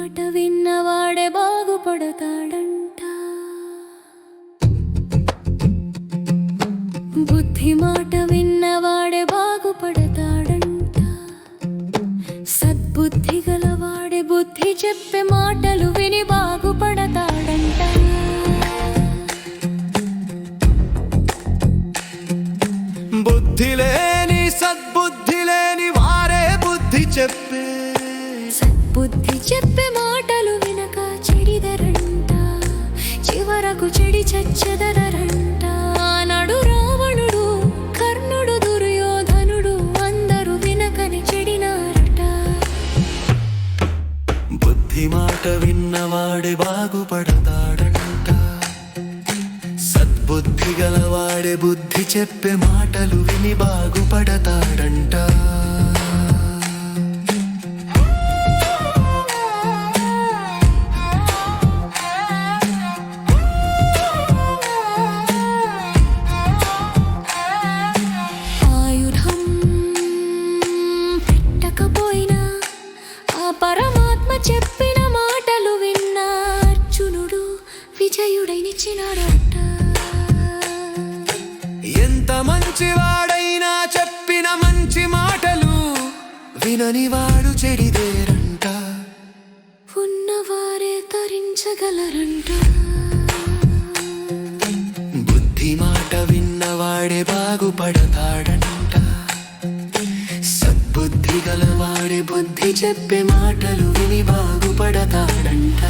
మాట విన్నవాడే బాగుపడతాడంట. బుద్ధి మాట విన్నవాడే బాగుపడతాడంట. సద్బుద్ధి గలవాడే బుద్ధి చెప్పే మాటలు విని బాగుపడతాడంట. బుద్ధి లేని సద్బుద్ధి లేని వారే బుద్ధి చెప్పే బుద్ధి చెప్పే మాటలు వినక చెడిదరంట. చివరకు చెడి చచ్చదరంట. నడు రావణుడు, కర్ణుడు, దుర్యోధనుడు అందరూ వినకని చెడినారట. బుద్ధి మాట విన్నవాడే బాగుపడతాడంట. సద్బుద్ధి గలవాడే బుద్ధి చెప్పే మాటలు విని బాగుపడతాడంట. పరమాత్మ చెప్పిన మాటలు విన్న అర్జునుడు విజయుడై నిలిచినాడట. ఎంత మంచివాడైనా చెప్పిన మంచి మాటలు వినని వాడు చెడిదేరంట. ఉన్నవారే తరించగలరంట. బుద్ధి మాట విన్నవాడే బాగుపడతాడంట. బుద్ధి గలవాడే బుద్ధి చెప్పే మాటలు విని బాగుపడతాడంట.